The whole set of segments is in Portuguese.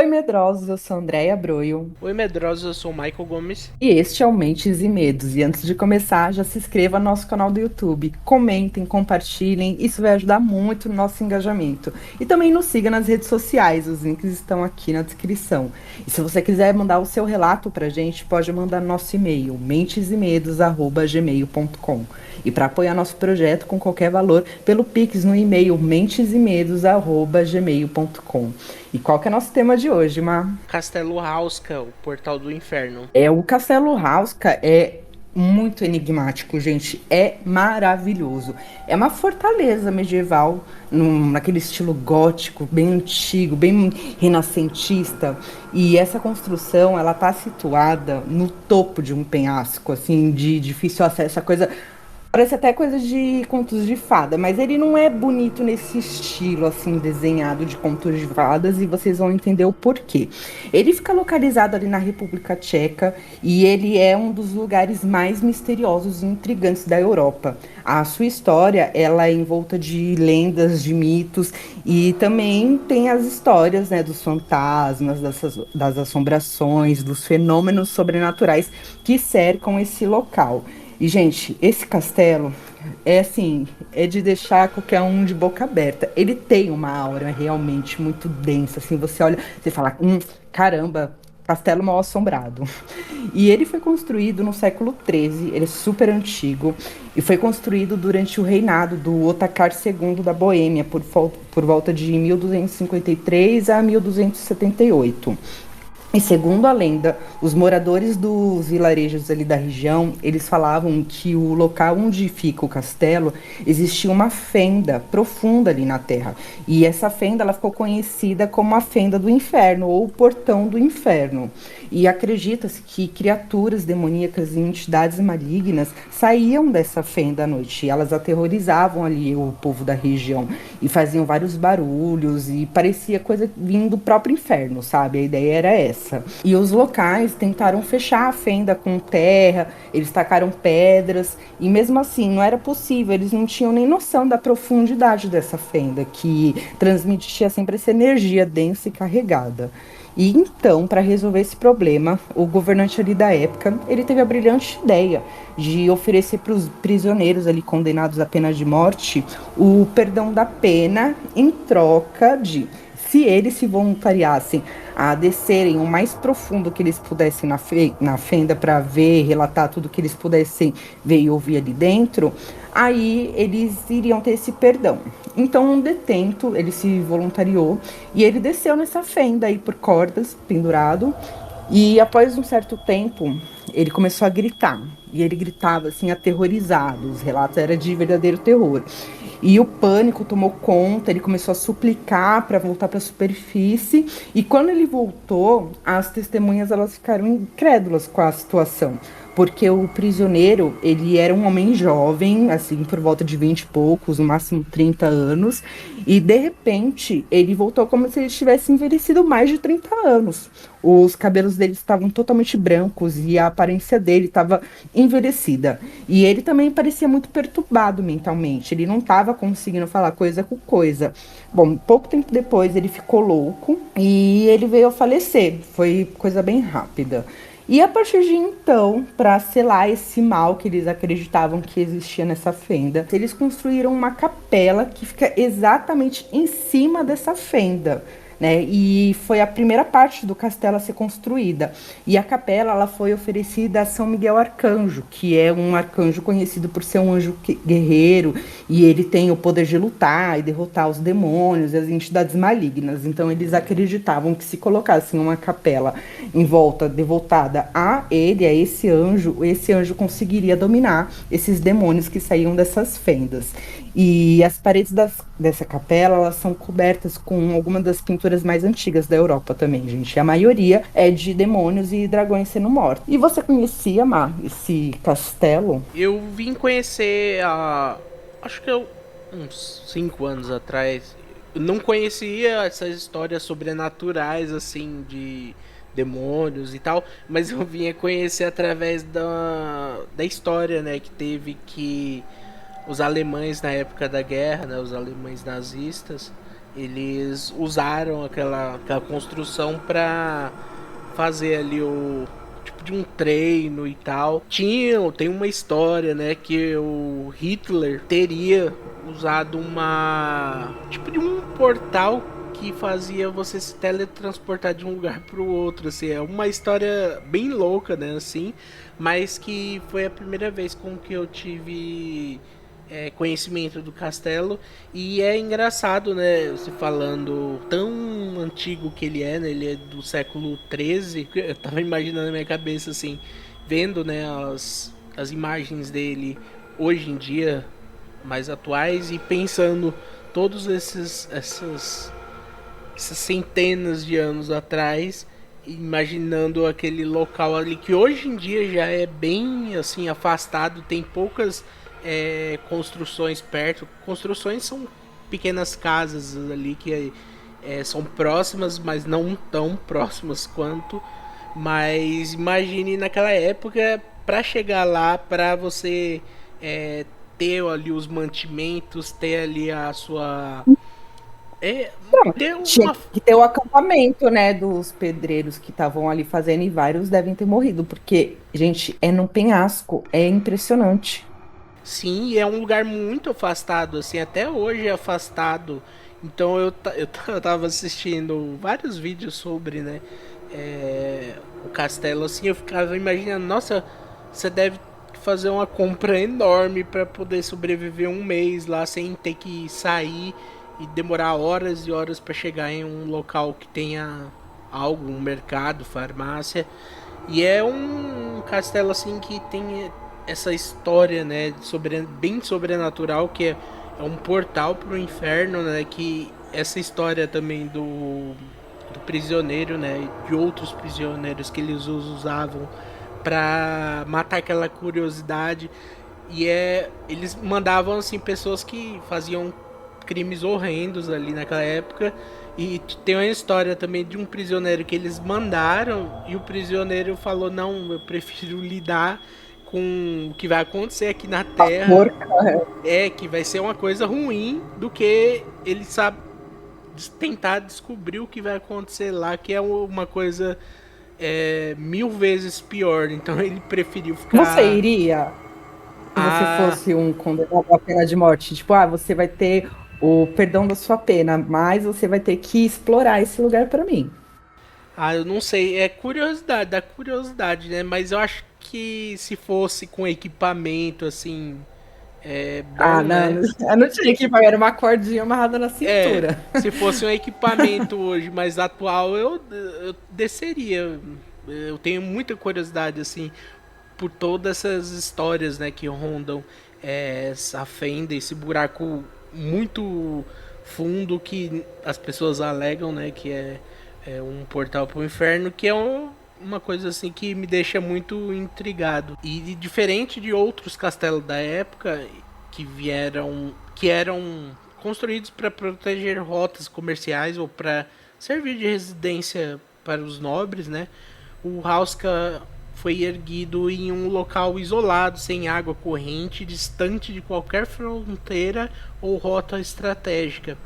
Oi, medrosos, eu sou Andréia Broio Oi, medrosos, eu sou o Michael Gomes. e este é o Mentes e Medos. E antes de começar, já se inscreva no nosso canal do YouTube, comentem, compartilhem, isso vai ajudar muito no nosso engajamento. E também nos siga nas redes sociais, os links estão aqui na descrição. E se você quiser mandar o seu relato pra gente, pode mandar no nosso e-mail, mentesemedos@gmail.com. E para apoiar nosso projeto com qualquer valor, pelo Pix no e-mail mentesemedos@gmail.com. E qual que é o nosso tema de hoje, Mar? Castelo Hauska, o Portal do Inferno. O Castelo Hauska é muito enigmático, gente. É maravilhoso. É uma fortaleza medieval, naquele estilo gótico, bem antigo, bem renascentista. E essa construção, ela tá situada no topo de um penhasco, assim, de difícil acesso. A coisa parece até coisa de contos de fada, mas ele não é bonito nesse estilo, assim, desenhado de contos de fadas, e vocês vão entender o porquê. Ele fica localizado ali na República Tcheca e ele é um dos lugares mais misteriosos e intrigantes da Europa. A sua história, ela é envolta de lendas, de mitos, e também tem as histórias, né, dos fantasmas, das assombrações, dos fenômenos sobrenaturais que cercam esse local. E, gente, esse castelo é assim, é de deixar qualquer um de boca aberta. Ele tem uma aura realmente muito densa, assim, você olha, você fala, caramba, castelo mal assombrado. E ele foi construído no século XIII, ele é super antigo, e foi construído durante o reinado do Otakar II da Boêmia, por volta de 1253 a 1278. E segundo a lenda, os moradores dos vilarejos ali da região, eles falavam que o local onde fica o castelo existia uma fenda profunda ali na terra. E essa fenda ela ficou conhecida como a fenda do inferno ou o portão do inferno. E acredita-se que criaturas demoníacas e entidades malignas saíam dessa fenda à noite. E elas aterrorizavam ali o povo da região e faziam vários barulhos e parecia coisa vindo do próprio inferno, sabe? A ideia era essa. E os locais tentaram fechar a fenda com terra, eles tacaram pedras, e mesmo assim não era possível, eles não tinham nem noção da profundidade dessa fenda, que transmitia sempre essa energia densa e carregada. E então, para resolver esse problema, o governante ali da época, ele teve a brilhante ideia de oferecer para os prisioneiros ali condenados à pena de morte o perdão da pena em troca de, se eles se voluntariassem a descerem o mais profundo que eles pudessem na fenda para ver, relatar tudo que eles pudessem ver e ouvir ali dentro, aí eles iriam ter esse perdão. Então, um detento, ele se voluntariou e ele desceu nessa fenda aí por cordas, pendurado, e após um certo tempo, ele começou a gritar. E ele gritava assim, aterrorizado. Os relatos eram de verdadeiro terror. E o pânico tomou conta, ele começou a suplicar para voltar para a superfície. E quando ele voltou, as testemunhas elas ficaram incrédulas com a situação. Porque o prisioneiro, ele era um homem jovem, assim, por volta de 20 e poucos, no máximo 30 anos, e de repente ele voltou como se ele tivesse envelhecido mais de 30 anos. Os cabelos dele estavam totalmente brancos e a aparência dele estava envelhecida. E ele também parecia muito perturbado mentalmente, ele não estava conseguindo falar coisa com coisa. Bom, pouco tempo depois ele ficou louco e ele veio a falecer, foi coisa bem rápida. E a partir de então, para selar esse mal que eles acreditavam que existia nessa fenda, eles construíram uma capela que fica exatamente em cima dessa fenda, né? E foi a primeira parte do castelo a ser construída. E a capela ela foi oferecida a São Miguel Arcanjo, que é um arcanjo conhecido por ser um anjo guerreiro, e ele tem o poder de lutar e derrotar os demônios e as entidades malignas. Então eles acreditavam que se colocassem uma capela em volta devotada a ele, a esse anjo conseguiria dominar esses demônios que saíam dessas fendas. E as paredes dessa capela, elas são cobertas com algumas das pinturas mais antigas da Europa também, gente. A maioria é de demônios e dragões sendo mortos. E você conhecia, Mar, esse castelo? Eu vim conhecer acho que uns 5 anos atrás. Eu não conhecia essas histórias sobrenaturais, assim, de demônios e tal, mas eu vinha conhecer através da história, né, que teve que os alemães na época da guerra, né, os alemães nazistas, Eles usaram aquela construção para fazer ali o tipo de um treino e tal. Tem uma história, né, que o Hitler teria usado uma tipo de um portal que fazia você se teletransportar de um lugar para o outro, assim, é uma história bem louca, né, assim, mas que foi a primeira vez com que eu tive conhecimento do castelo. E é engraçado, né, você falando tão antigo que ele é, né, ele é do século XIII. Eu tava imaginando na minha cabeça, assim, vendo, né, as imagens dele hoje em dia, mais atuais, e pensando todos essas centenas de anos atrás, imaginando aquele local ali que hoje em dia já é bem assim afastado, tem poucas construções perto. Construções são pequenas casas ali que são próximas, mas não tão próximas quanto. Mas imagine naquela época, para chegar lá, para você ter ali os mantimentos, ter ali a sua é, Não, ter tinha uma. que ter o acampamento, né, dos pedreiros que estavam ali fazendo e vários devem ter morrido, porque, gente, é num penhasco, é impressionante. Sim, é um lugar muito afastado, assim, até hoje é afastado. Então eu tava assistindo vários vídeos sobre, né, o castelo, assim, eu ficava imaginando, nossa, você deve fazer uma compra enorme para poder sobreviver um mês lá sem ter que sair e demorar horas e horas para chegar em um local que tenha algo, um mercado, farmácia. E é um castelo assim que tem essa história, né, bem sobrenatural, que é um portal pro inferno, né, que essa história também do prisioneiro, né, e de outros prisioneiros que eles usavam para matar aquela curiosidade. E eles mandavam assim pessoas que faziam crimes horrendos ali naquela época. E tem uma história também de um prisioneiro que eles mandaram e o prisioneiro falou: "Não, eu prefiro lidar com o que vai acontecer aqui na A Terra, porca. que vai ser uma coisa ruim, do que ele sabe tentar descobrir o que vai acontecer lá, que é uma coisa 1000 vezes pior." Então ele preferiu Você ficar iria, se você a fosse um condenado à pena de morte? Tipo, você vai ter o perdão da sua pena, mas você vai ter que explorar esse lugar para mim. Eu não sei, é curiosidade, da curiosidade, né? Mas eu acho que se fosse com equipamento, assim, Ah, bom, não, né? eu não tinha que pagar uma cordinha amarrada na É, cintura. se fosse um equipamento hoje mais atual, eu desceria. Eu tenho muita curiosidade, assim, por todas essas histórias, né, que rondam essa fenda, esse buraco muito fundo que as pessoas alegam, né, que é um portal para o inferno, que é uma coisa assim que me deixa muito intrigado. E diferente de outros castelos da época que eram construídos para proteger rotas comerciais ou para servir de residência para os nobres, né? O Hauska foi erguido em um local isolado, sem água corrente, distante de qualquer fronteira ou rota estratégica.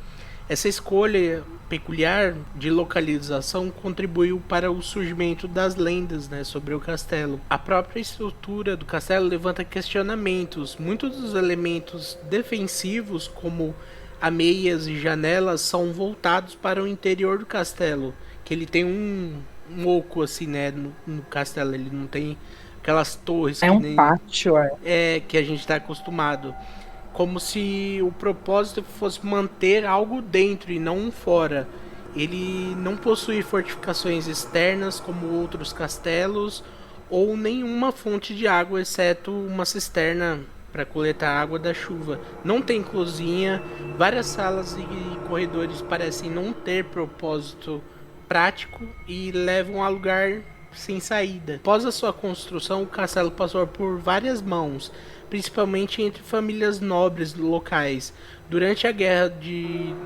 Essa escolha peculiar de localização contribuiu para o surgimento das lendas, né, sobre o castelo. A própria estrutura do castelo levanta questionamentos. Muitos dos elementos defensivos, como ameias e janelas, são voltados para o interior do castelo, que ele tem um oco assim, né, no castelo. Ele não tem aquelas torres É que um nem pátio, é. que a gente está acostumado, como se o propósito fosse manter algo dentro e não fora. Ele não possui fortificações externas como outros castelos ou nenhuma fonte de água, exceto uma cisterna para coletar água da chuva. Não tem cozinha, várias salas e corredores parecem não ter propósito prático e levam a lugar sem saída. Após a sua construção, o castelo passou por várias mãos, principalmente entre famílias nobres locais. Durante a Guerra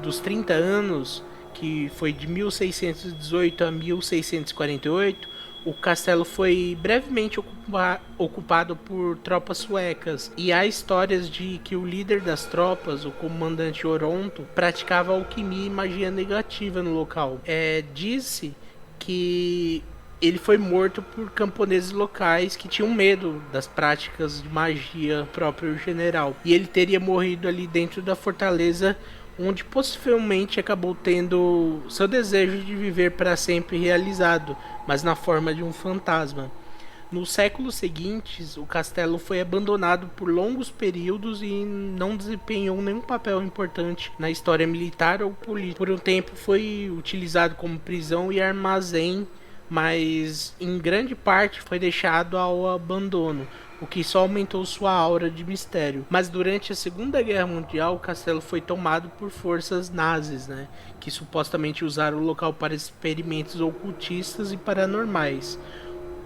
dos 30 Anos, que foi de 1618 a 1648, o castelo foi brevemente ocupado por tropas suecas, e há histórias de que o líder das tropas, o comandante Oronto, praticava alquimia e magia negativa no local. Disse que ele foi morto por camponeses locais que tinham medo das práticas de magia do próprio general. E ele teria morrido ali dentro da fortaleza, onde possivelmente acabou tendo seu desejo de viver para sempre realizado, mas na forma de um fantasma. Nos séculos seguintes, o castelo foi abandonado por longos períodos e não desempenhou nenhum papel importante na história militar ou política. Por um tempo foi utilizado como prisão e armazém, mas em grande parte foi deixado ao abandono, o que só aumentou sua aura de mistério. Mas durante a Segunda Guerra Mundial, o castelo foi tomado por forças nazis, né, que supostamente usaram o local para experimentos ocultistas e paranormais.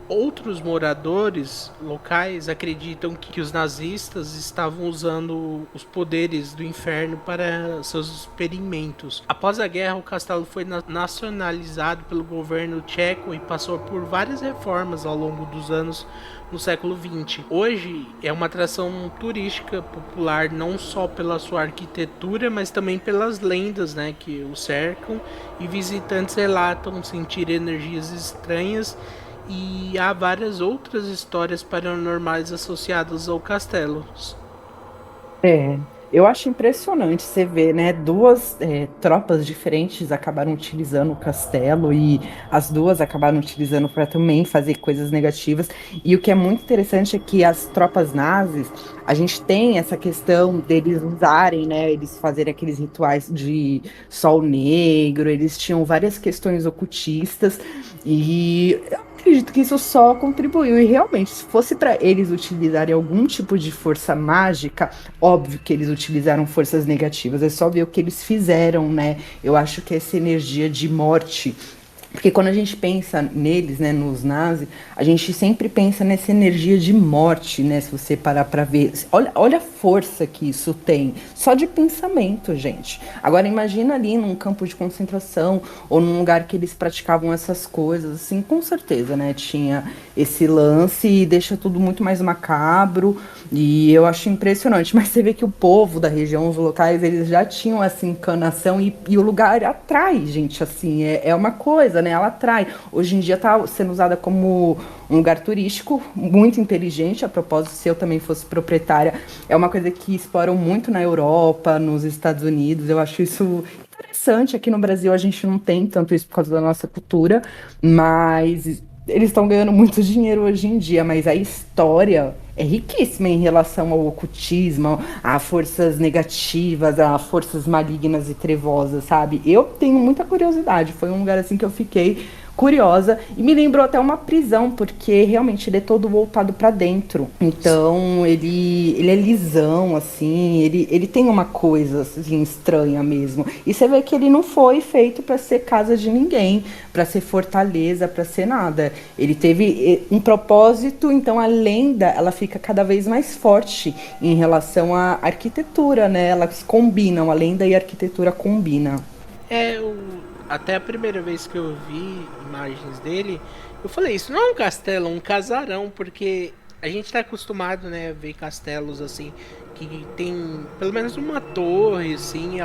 Outros moradores locais acreditam que os nazistas estavam usando os poderes do inferno para seus experimentos. Após a guerra, o castelo foi nacionalizado pelo governo tcheco e passou por várias reformas ao longo dos anos no século XX. Hoje é uma atração turística popular não só pela sua arquitetura, mas também pelas lendas, né, que o cercam, e visitantes relatam sentir energias estranhas, e há várias outras histórias paranormais associadas ao castelo. É, eu acho impressionante você ver, né? Duas tropas diferentes acabaram utilizando o castelo e as duas acabaram utilizando para também fazer coisas negativas. E o que é muito interessante é que as tropas nazis, a gente tem essa questão deles usarem, né? Eles fazerem aqueles rituais de sol negro, eles tinham várias questões ocultistas e acredito que isso só contribuiu. E realmente, se fosse para eles utilizarem algum tipo de força mágica, óbvio que eles utilizaram forças negativas. É só ver o que eles fizeram, né? Eu acho que essa energia de morte. Porque quando a gente pensa neles, né, nos nazis, a gente sempre pensa nessa energia de morte, né? Se você parar para ver. Olha a força que isso tem, só de pensamento, gente. Agora imagina ali num campo de concentração ou num lugar que eles praticavam essas coisas, assim, com certeza, né? Tinha esse lance e deixa tudo muito mais macabro. E eu acho impressionante. Mas você vê que o povo da região, os locais, eles já tinham essa encanação e o lugar atrai, gente, assim, é uma coisa, né? Ela atrai. Hoje em dia está sendo usada como um lugar turístico muito inteligente. A propósito, se eu também fosse proprietária, é uma coisa que exploram muito na Europa, nos Estados Unidos. Eu acho isso interessante. Aqui no Brasil a gente não tem tanto isso por causa da nossa cultura, mas eles estão ganhando muito dinheiro hoje em dia, mas a história é riquíssima em relação ao ocultismo, a forças negativas, a forças malignas e trevosas, sabe? Eu tenho muita curiosidade. Foi um lugar assim que eu fiquei curiosa e me lembrou até uma prisão, porque realmente ele é todo voltado para dentro. Então ele é lisão, assim, ele tem uma coisa assim, estranha mesmo. E você vê que ele não foi feito para ser casa de ninguém, para ser fortaleza, para ser nada. Ele teve um propósito, então a lenda ela fica cada vez mais forte em relação à arquitetura, né? Elas combinam, a lenda e a arquitetura combinam. Até a primeira vez que eu vi imagens dele, eu falei, isso não é um castelo, é um casarão, porque a gente tá acostumado, né, a ver castelos assim, que tem pelo menos uma torre, assim,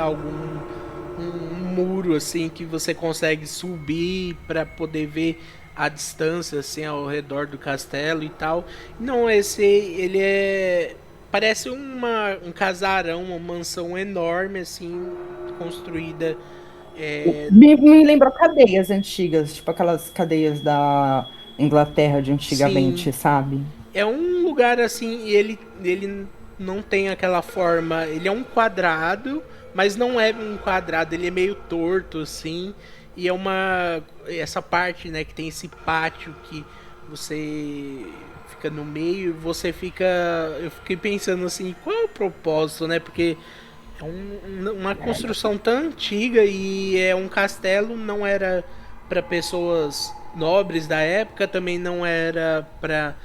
um muro, assim, que você consegue subir para poder ver a distância, assim, ao redor do castelo e tal. Não, esse, ele é... Parece um casarão, uma mansão enorme, assim, construída é, Me lembrou cadeias antigas, tipo aquelas cadeias da Inglaterra de sim, antigamente, sabe? é um lugar assim, e ele não tem aquela forma. Ele é um quadrado, mas não é um quadrado, ele é meio torto, assim. E é uma. Essa parte, né, que tem esse pátio que você fica no meio, você fica. Eu fiquei pensando assim, qual é o propósito, né? Porque é uma construção tão antiga e é um castelo, não era para pessoas nobres da época, também não era para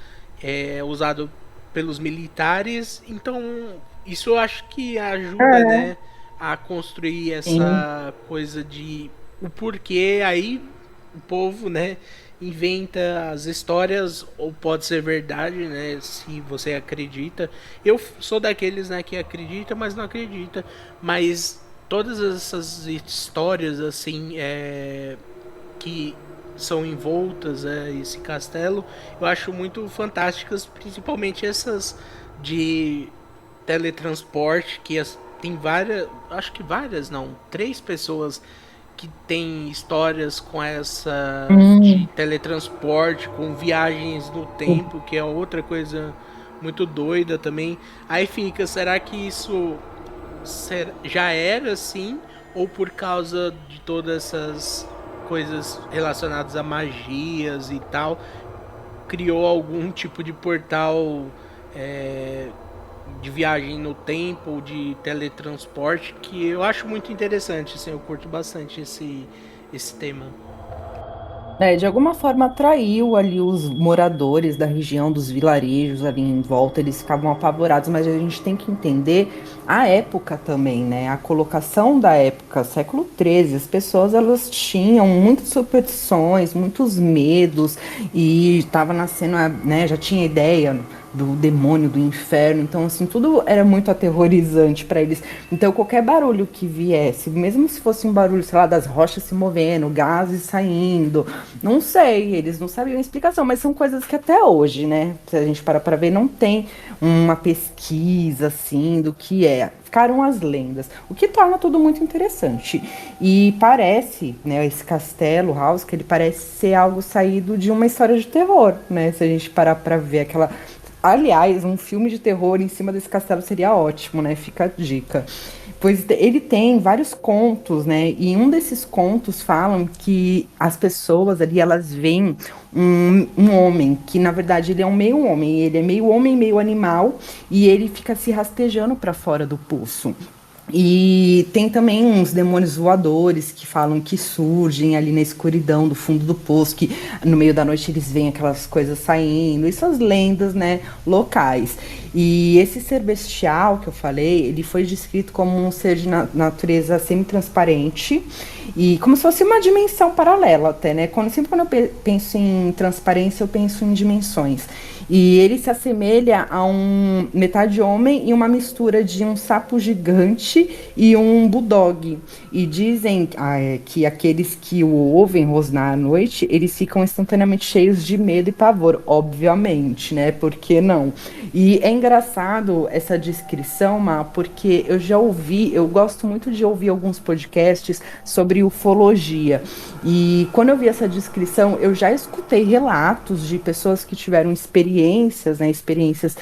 usado pelos militares, então isso eu acho que ajuda, É, né, a construir sim. essa coisa de o porquê. Aí o povo, né, inventa as histórias, ou pode ser verdade, né, se você acredita. Eu sou daqueles, né, que acredita, mas não acredita. Mas todas essas histórias, assim, que são envoltas a esse castelo, eu acho muito fantásticas, principalmente essas de teletransporte, que tem várias, acho que várias, não, três pessoas que tem histórias com essa de Hum. teletransporte, com viagens no tempo, que é outra coisa muito doida também. Aí fica, será que isso já era assim, ou por causa de todas essas coisas relacionadas a magias e tal, criou algum tipo de portal é, de viagem no tempo, de teletransporte, que eu acho muito interessante, assim, eu curto bastante esse tema. De alguma forma atraiu ali os moradores da região, dos vilarejos ali em volta, eles ficavam apavorados, mas a gente tem que entender a época também, né? A colocação da época, século XIII, as pessoas elas tinham muitas superstições, muitos medos e estava nascendo, né? Já tinha ideia do demônio, do inferno, então assim, tudo era muito aterrorizante para eles. Então qualquer barulho que viesse, mesmo se fosse um barulho, sei lá, das rochas se movendo, gases saindo, não sei, eles não sabiam a explicação, mas são coisas que até hoje, né? Se a gente parar para ver, não tem uma pesquisa assim do que é. Ficaram as lendas, o que torna tudo muito interessante. E parece, né, esse castelo House, que ele parece ser algo saído de uma história de terror, né? Se a gente parar para ver aquela. Aliás, um filme de terror em cima desse castelo seria ótimo, né? Fica a dica. Pois ele tem vários contos, né? E um desses contos falam que as pessoas ali, elas veem um homem, que na verdade ele é um meio homem, ele é meio homem, meio animal, e ele fica se rastejando para fora do poço. E tem também uns demônios voadores que falam que surgem ali na escuridão do fundo do poço, que no meio da noite eles veem aquelas coisas saindo, essas lendas, né, locais. E esse ser bestial que eu falei, ele foi descrito como um ser de natureza semi-transparente e como se fosse uma dimensão paralela até, né? Sempre quando eu penso em transparência, eu penso em dimensões. E ele se assemelha a um metade homem e uma mistura de um sapo gigante e um bulldog. E dizem que aqueles que o ouvem rosnar à noite, eles ficam instantaneamente cheios de medo e pavor, obviamente, né? Por que não? E é engraçado essa descrição, Má, porque eu já ouvi, eu gosto muito de ouvir alguns podcasts sobre ufologia. E quando eu vi essa descrição, eu já escutei relatos de pessoas que tiveram experiências, né, experiências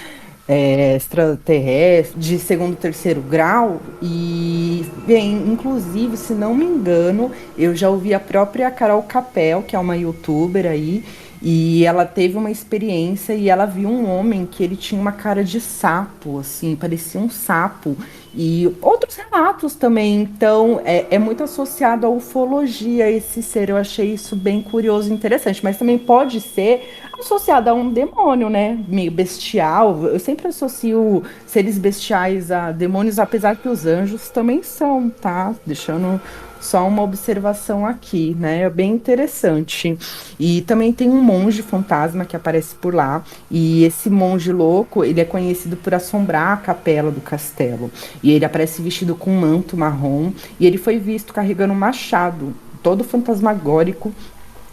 extraterrestres de segundo, terceiro grau. E, bem, inclusive, se não me engano, eu já ouvi a própria Carol Capel, que é uma youtuber aí, e ela teve uma experiência e ela viu um homem que ele tinha uma cara de sapo, assim, parecia um sapo. E outros relatos também. Então, é muito associado à ufologia esse ser. Eu achei isso bem curioso e interessante. Mas também pode ser associado a um demônio, né? Meio bestial. Eu sempre associo seres bestiais a demônios, apesar que os anjos também são, tá? Deixando só uma observação aqui, né? É bem interessante. E também tem um monge fantasma que aparece por lá. E esse monge louco, ele é conhecido por assombrar a capela do castelo. E ele aparece vestido com um manto marrom. E ele foi visto carregando um machado, todo fantasmagórico.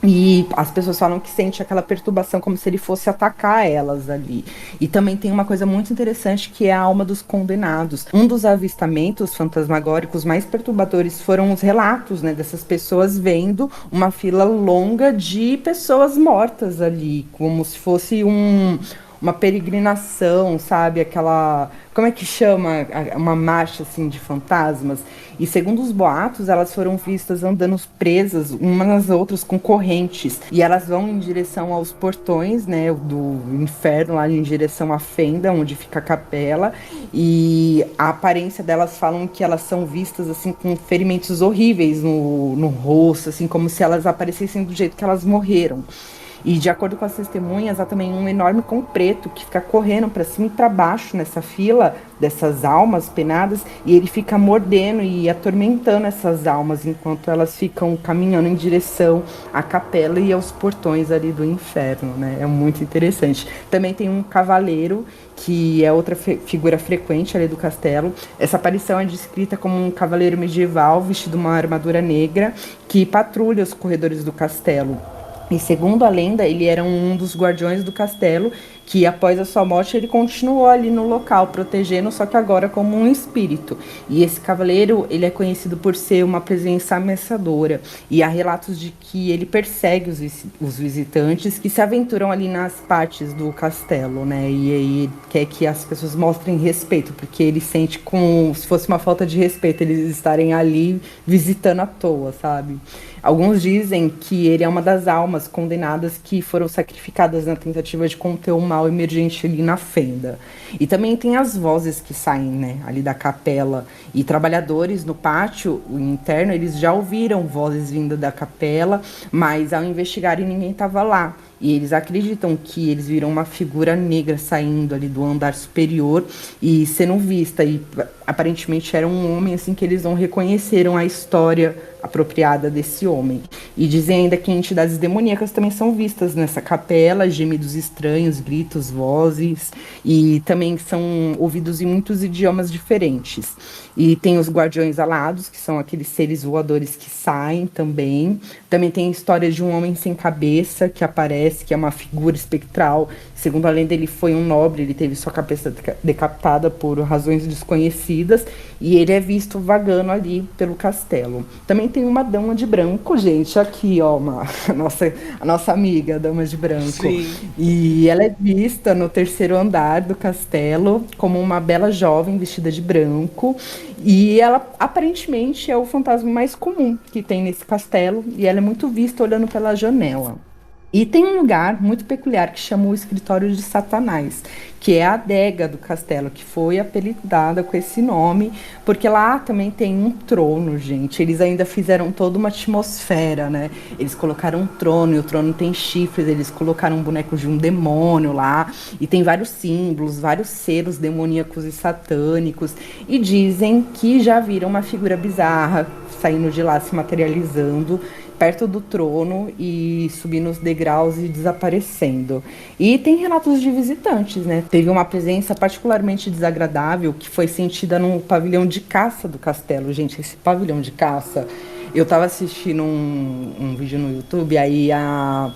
E as pessoas falam que sente aquela perturbação como se ele fosse atacar elas ali. E também tem uma coisa muito interessante que é a alma dos condenados. Um dos avistamentos fantasmagóricos mais perturbadores foram os relatos, né, dessas pessoas vendo uma fila longa de pessoas mortas ali, como se fosse uma peregrinação, sabe? Aquela. Como é que chama? Uma marcha assim de fantasmas. E segundo os boatos, elas foram vistas andando presas umas nas outras com correntes. E elas vão em direção aos portões, né? Do inferno, lá em direção à fenda, onde fica a capela. E a aparência delas falam que elas são vistas assim com ferimentos horríveis no rosto, assim, como se elas aparecessem do jeito que elas morreram. E de acordo com as testemunhas, há também um enorme cão preto que fica correndo para cima e para baixo nessa fila dessas almas penadas, e ele fica mordendo e atormentando essas almas enquanto elas ficam caminhando em direção à capela e aos portões ali do inferno, né? É muito interessante. Também tem um cavaleiro que é outra figura frequente ali do castelo. Essa aparição é descrita como um cavaleiro medieval vestido uma armadura negra que patrulha os corredores do castelo. E segundo a lenda, ele era um dos guardiões do castelo, que após a sua morte ele continuou ali no local, protegendo, só que agora como um espírito. E esse cavaleiro, ele é conhecido por ser uma presença ameaçadora. E há relatos de que ele persegue os visitantes que se aventuram ali nas partes do castelo, né? E aí quer que as pessoas mostrem respeito, porque ele sente como se fosse uma falta de respeito eles estarem ali visitando à toa, sabe? Alguns dizem que ele é uma das almas condenadas que foram sacrificadas na tentativa de conter o mal emergente ali na fenda. E também tem as vozes que saem, né, ali da capela. E trabalhadores no pátio interno, eles já ouviram vozes vindo da capela, mas ao investigarem ninguém estava lá. E eles acreditam que eles viram uma figura negra saindo ali do andar superior e sendo vista. E aparentemente era um homem assim que eles não reconheceram a história apropriada desse homem. E dizem ainda que entidades demoníacas também são vistas nessa capela, gemidos estranhos, gritos, vozes, e também são ouvidos em muitos idiomas diferentes. E tem os guardiões alados, que são aqueles seres voadores que saem também. Também tem a história de um homem sem cabeça que aparece, que é uma figura espectral. Segundo a lenda, ele foi um nobre, ele teve sua cabeça decapitada por razões desconhecidas, e ele é visto vagando ali pelo castelo. Também tem uma dama de branco, gente, aqui, ó, a nossa amiga, dama de branco. Sim. E ela é vista no terceiro andar do castelo como uma bela jovem vestida de branco, e ela aparentemente é o fantasma mais comum que tem nesse castelo, e ela é muito vista olhando pela janela. E tem um lugar muito peculiar que chama o Escritório de Satanás, que é a adega do castelo, que foi apelidada com esse nome, porque lá também tem um trono, gente. Eles ainda fizeram toda uma atmosfera, né? Eles colocaram um trono, e o trono tem chifres, eles colocaram um boneco de um demônio lá, e tem vários símbolos, vários selos demoníacos e satânicos, e dizem que já viram uma figura bizarra saindo de lá, se materializando perto do trono e subindo os degraus e desaparecendo. E tem relatos de visitantes, né? Teve uma presença particularmente desagradável que foi sentida no pavilhão de caça do castelo. Gente, esse pavilhão de caça, eu tava assistindo um vídeo no YouTube, aí a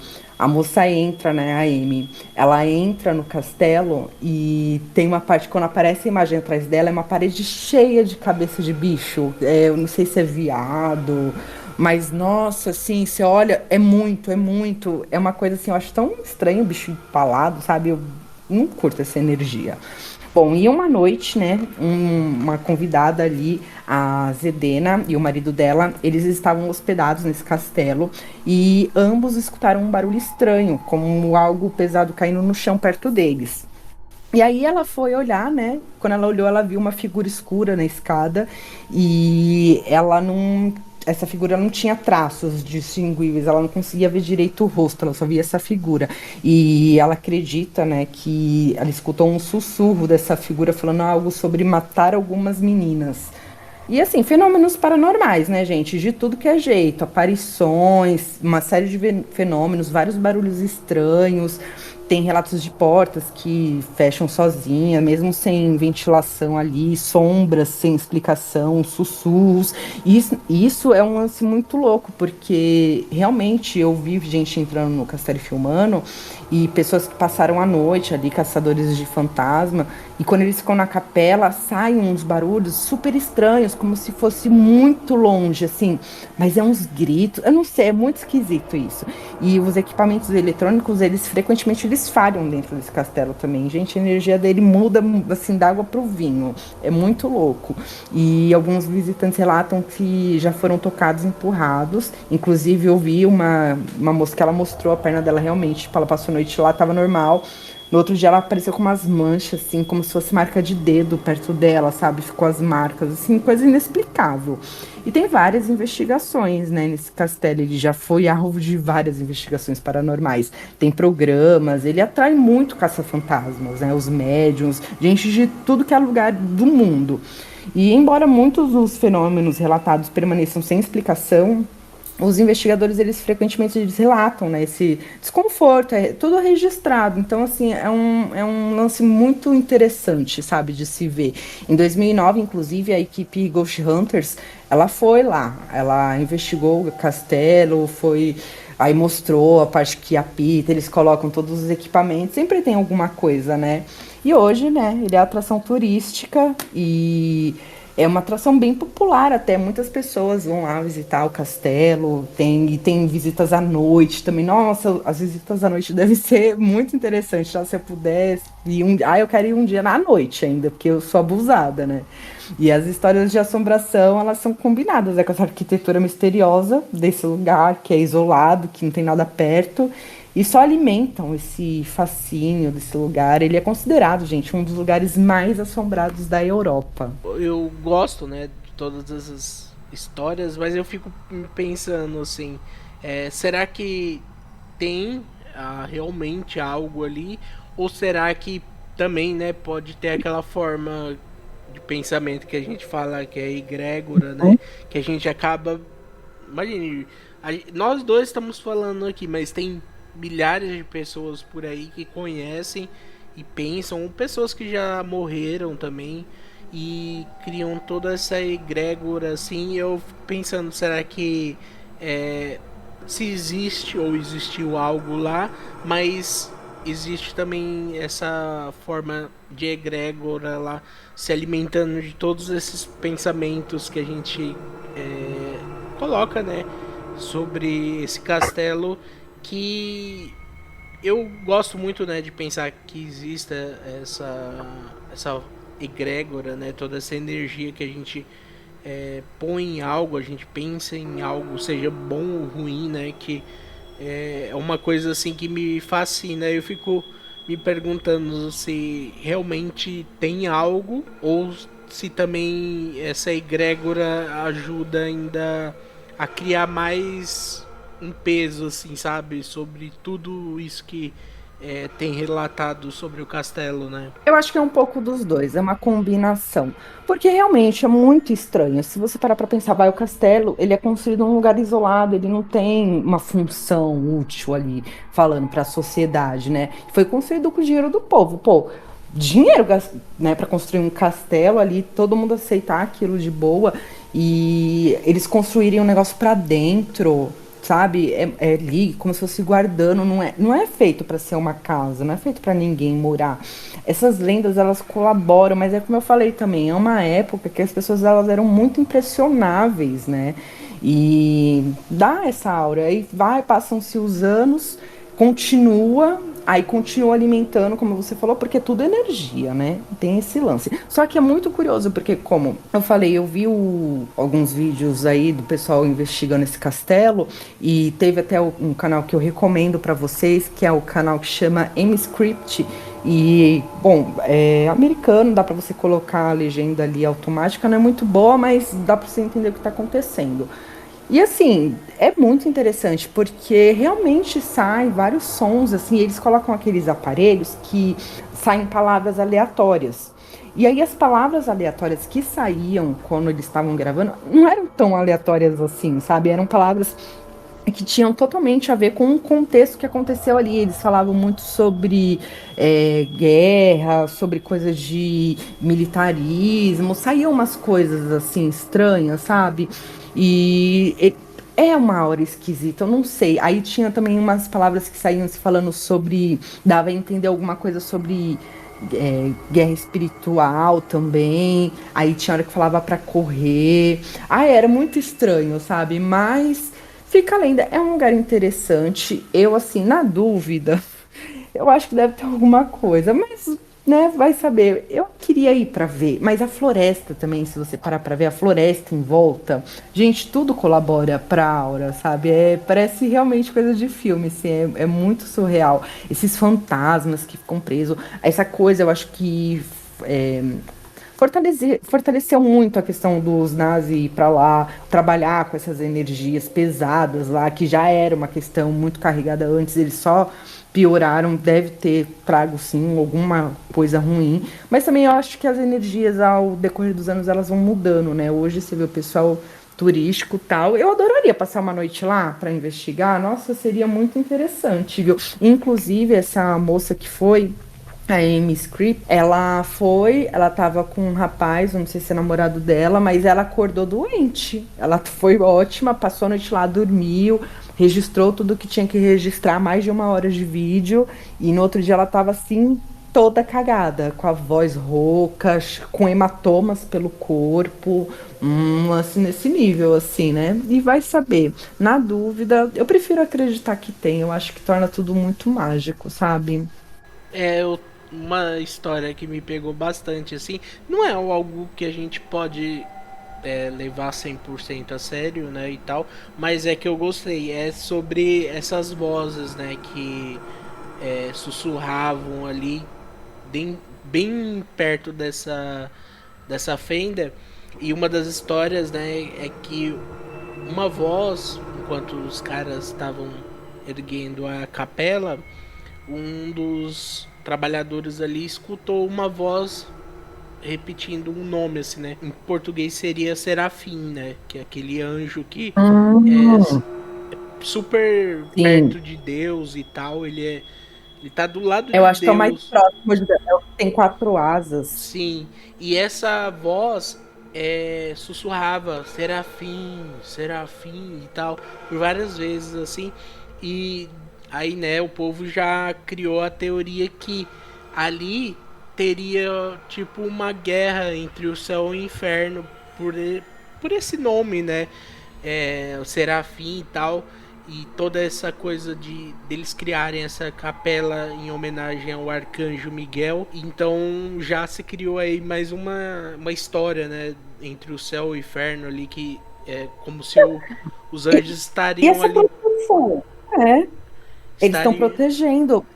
moça entra, né, a Amy, ela entra no castelo e tem uma parte, quando aparece a imagem atrás dela, é uma parede cheia de cabeça de bicho. Eu não sei se é viado, mas, nossa, assim, você olha, é uma coisa assim, eu acho tão estranho o bicho empalado, sabe? Eu não curto essa energia. Bom, e uma noite, né, uma convidada ali, a Zedena e o marido dela, eles estavam hospedados nesse castelo e ambos escutaram um barulho estranho, como algo pesado caindo no chão perto deles. E aí ela foi olhar, né? Quando ela olhou, ela viu uma figura escura na escada e essa figura não tinha traços distinguíveis, ela não conseguia ver direito o rosto, ela só via essa figura. E ela acredita, né, que ela escutou um sussurro dessa figura falando algo sobre matar algumas meninas. E assim, fenômenos paranormais, né, gente? De tudo que é jeito, aparições, uma série de fenômenos, vários barulhos estranhos. Tem relatos de portas que fecham sozinha, mesmo sem ventilação ali, sombras sem explicação, sussurros. Isso é um lance muito louco, porque realmente eu vi gente entrando no castelo e filmando, e pessoas que passaram a noite ali, caçadores de fantasma, e quando eles ficam na capela, saem uns barulhos super estranhos, como se fosse muito longe, assim, mas é uns gritos, eu não sei, é muito esquisito isso. E os equipamentos eletrônicos, eles frequentemente eles falham dentro desse castelo também. Gente, a energia dele muda, assim, da água pro vinho, é muito louco. E alguns visitantes relatam que já foram tocados, empurrados, inclusive eu vi uma moça que ela mostrou a perna dela realmente, tipo, ela passou a noite lá, tava normal. No outro dia ela apareceu com umas manchas, assim, como se fosse marca de dedo perto dela, sabe? Ficou as marcas, assim, coisa inexplicável. E tem várias investigações, né, nesse castelo. Ele já foi alvo de várias investigações paranormais. Tem programas, ele atrai muito caça-fantasmas, né? Os médiums, gente de tudo que é lugar do mundo. E embora muitos dos fenômenos relatados permaneçam sem explicação, os investigadores, eles frequentemente eles relatam, né, esse desconforto, é tudo registrado. Então, assim, é um lance muito interessante, sabe, de se ver. Em 2009, inclusive, a equipe Ghost Hunters, ela foi lá, ela investigou o castelo, foi... Aí mostrou a parte que apita, eles colocam todos os equipamentos, sempre tem alguma coisa, né? E hoje, né, ele é atração turística e é uma atração bem popular até. Muitas pessoas vão lá visitar o castelo, tem visitas à noite também. Nossa, as visitas à noite devem ser muito interessantes, tá? Se eu pudesse ir eu quero ir um dia à noite ainda, porque eu sou abusada, né? E as histórias de assombração, elas são combinadas, com essa arquitetura misteriosa desse lugar, que é isolado, que não tem nada perto, e só alimentam esse fascínio desse lugar. Ele é considerado, gente, um dos lugares mais assombrados da Europa. Eu gosto, né, de todas essas histórias, mas eu fico pensando assim, será que tem realmente algo ali? Ou será que também, né, pode ter aquela forma de pensamento que a gente fala que é egrégora, né? Que a gente acaba. Imagine, nós dois estamos falando aqui, mas tem milhares de pessoas por aí que conhecem e pensam, ou pessoas que já morreram também e criam toda essa egrégora assim. Eu fico pensando, será que se existe ou existiu algo lá, mas existe também essa forma de egrégora lá se alimentando de todos esses pensamentos que a gente coloca, né, sobre esse castelo, que eu gosto muito, né, de pensar que exista essa egrégora, né, toda essa energia que a gente põe em algo, a gente pensa em algo, seja bom ou ruim, né, que é uma coisa assim que me fascina. Eu fico me perguntando se realmente tem algo ou se também essa egrégora ajuda ainda a criar mais um peso, assim, sabe, sobre tudo isso que tem relatado sobre o castelo, né? Eu acho que é um pouco dos dois, é uma combinação. Porque realmente é muito estranho. Se você parar para pensar, o castelo, ele é construído em um lugar isolado, ele não tem uma função útil ali, falando para a sociedade, né? Foi construído com o dinheiro do povo. Pô, dinheiro, né, para construir um castelo ali, todo mundo aceitar aquilo de boa e eles construírem um negócio para dentro, sabe? É ali como se fosse guardando, não é feito para ser uma casa, não é feito para ninguém morar. Essas lendas, elas colaboram, mas é como eu falei também, é uma época que as pessoas, elas eram muito impressionáveis, né? E dá essa aura, aí passam-se os anos, continua alimentando, como você falou, porque tudo é energia, né? Tem esse lance. Só que é muito curioso, porque como eu falei, eu vi alguns vídeos aí do pessoal investigando esse castelo, e teve até um canal que eu recomendo para vocês, que é o canal que chama M-Script. E, bom, é americano, dá para você colocar a legenda ali automática, não é muito boa, mas dá para você entender o que está acontecendo. E assim, é muito interessante, porque realmente saem vários sons, assim, eles colocam aqueles aparelhos que saem palavras aleatórias. E aí as palavras aleatórias que saíam quando eles estavam gravando não eram tão aleatórias assim, sabe? Eram palavras que tinham totalmente a ver com o contexto que aconteceu ali. Eles falavam muito sobre guerra, sobre coisas de militarismo, saíam umas coisas assim estranhas, sabe? É uma hora esquisita, eu não sei. Aí tinha também umas palavras que saíam se falando sobre. Dava a entender alguma coisa sobre guerra espiritual também. Aí tinha hora que falava pra correr. Era muito estranho, sabe? Mas fica a lenda. É um lugar interessante. Eu, assim, na dúvida, eu acho que deve ter alguma coisa. Mas né, vai saber. Eu queria ir para ver, mas a floresta também, se você parar para ver a floresta em volta, gente, tudo colabora para a aura, sabe? Parece realmente coisa de filme, assim, é muito surreal. Esses fantasmas que ficam presos, essa coisa, eu acho que é, fortaleceu muito a questão dos nazis ir para lá, trabalhar com essas energias pesadas lá, que já era uma questão muito carregada antes, eles só pioraram, deve ter trago sim alguma coisa ruim, mas também eu acho que as energias ao decorrer dos anos elas vão mudando, né? Hoje você vê o pessoal turístico e tal. Eu adoraria passar uma noite lá para investigar. Nossa, seria muito interessante, viu? Inclusive essa moça que foi a Amy Script, ela tava com um rapaz, não sei se é namorado dela, mas ela acordou doente. Ela foi ótima, passou a noite lá, dormiu, registrou tudo que tinha que registrar, mais de 1 hora de vídeo, e no outro dia ela tava assim, toda cagada, com a voz rouca, com hematomas pelo corpo, assim, nesse nível, assim, né? E vai saber. Na dúvida, eu prefiro acreditar que tem, eu acho que torna tudo muito mágico, sabe? Uma história que me pegou bastante, assim. Não é algo que a gente pode levar 100% a sério, né, e tal. Mas é que eu gostei. É sobre essas vozes, né, que sussurravam ali bem perto dessa fenda. E uma das histórias, né, é que uma voz, enquanto os caras estavam erguendo a capela, um dos trabalhadores ali escutou uma voz repetindo um nome, assim, né? Em português seria Serafim, né? Que é aquele anjo que é Hum, super sim. perto de Deus e tal. Ele tá do lado Eu de acho que é o mais Deus. próximo de é o que tem 4 asas. Sim. E essa voz sussurrava Serafim, Serafim e tal, por várias vezes, assim. E aí, né, o povo já criou a teoria que ali teria tipo uma guerra entre o céu e o inferno por esse nome, né? O Serafim e tal. E toda essa coisa de deles criarem essa capela em homenagem ao arcanjo Miguel. Então já se criou aí mais uma história, né? Entre o céu e o inferno ali, que é como se os E, anjos e estariam essa ali. proteção? É, eles estão Estariam, protegendo.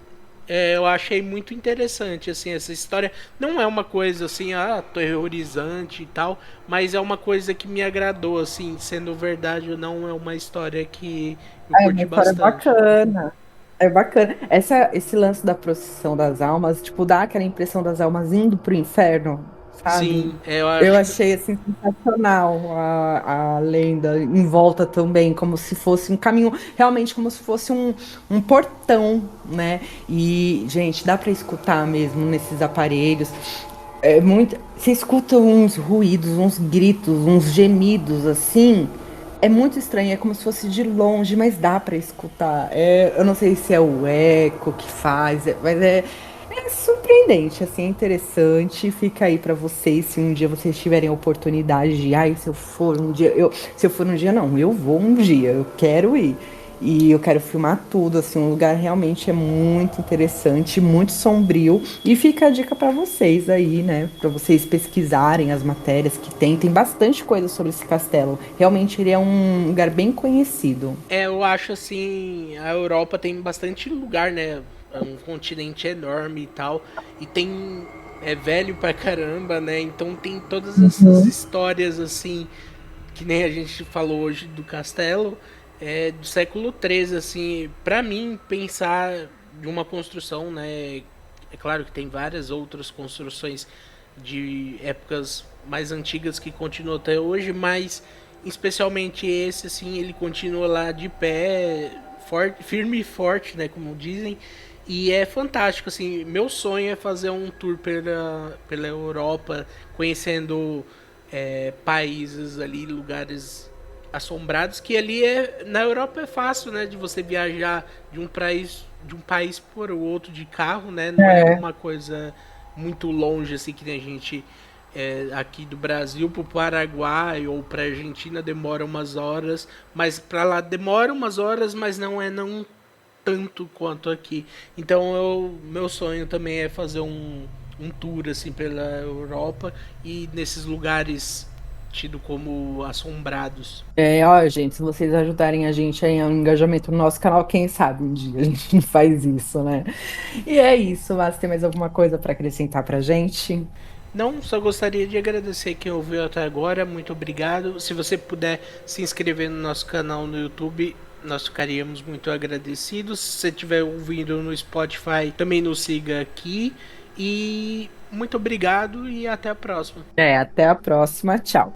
eu achei muito interessante, assim, essa história. Não é uma coisa assim, terrorizante e tal, mas é uma coisa que me agradou, assim, sendo verdade ou não, é uma história que eu É uma curti história bastante. bacana. É bacana. Esse lance da procissão das almas, tipo, dá aquela impressão das almas indo pro inferno, sabe? Sim, eu Eu acho. achei assim sensacional a lenda em volta também, como se fosse um caminho, realmente como se fosse um portão, né? E, gente, dá para escutar mesmo nesses aparelhos. É muito, você escuta uns ruídos, uns gritos, uns gemidos assim. É muito estranho, é como se fosse de longe, mas dá para escutar. Eu não sei se é o eco que faz, mas é surpreendente, assim, é interessante. Fica aí para vocês, se um dia vocês tiverem a oportunidade de, ai, se eu for um dia, se eu for um dia não, eu vou um dia, eu quero ir. E eu quero filmar tudo, assim, um lugar realmente é muito interessante, muito sombrio. E fica a dica para vocês aí, né? Para vocês pesquisarem as matérias que tem. Tem bastante coisa sobre esse castelo. Realmente ele é um lugar bem conhecido. Eu acho assim, a Europa tem bastante lugar, né? É um continente enorme e tal. E tem. É velho pra caramba, né? Então tem todas essas Uhum. histórias assim, que nem a gente falou hoje do castelo, do século XIII, assim. Pra mim, pensar de uma construção, né? É claro que tem várias outras construções de épocas mais antigas que continuam até hoje, mas especialmente esse, assim, ele continua lá de pé, forte, firme e forte, né, como dizem, e é fantástico, assim, meu sonho é fazer um tour pela Europa, conhecendo países ali, lugares assombrados, que ali na Europa é fácil, né, de você viajar de um país por outro de carro, né, não é É. uma coisa muito longe, assim, que a gente aqui do Brasil para o Paraguai ou para Argentina demora umas horas, mas para lá demora umas horas, mas não tanto quanto aqui. Então meu sonho também é fazer um tour assim pela Europa e nesses lugares tido como assombrados. Ó, gente, se vocês ajudarem a gente aí no engajamento no nosso canal, quem sabe um dia a gente não faz isso, né? E é isso, mas tem mais alguma coisa para acrescentar pra gente? Não, só gostaria de agradecer quem ouviu até agora, muito obrigado. Se você puder se inscrever no nosso canal no YouTube, nós ficaríamos muito agradecidos. Se você estiver ouvindo no Spotify, também nos siga aqui. E muito obrigado e até a próxima. Até a próxima, tchau.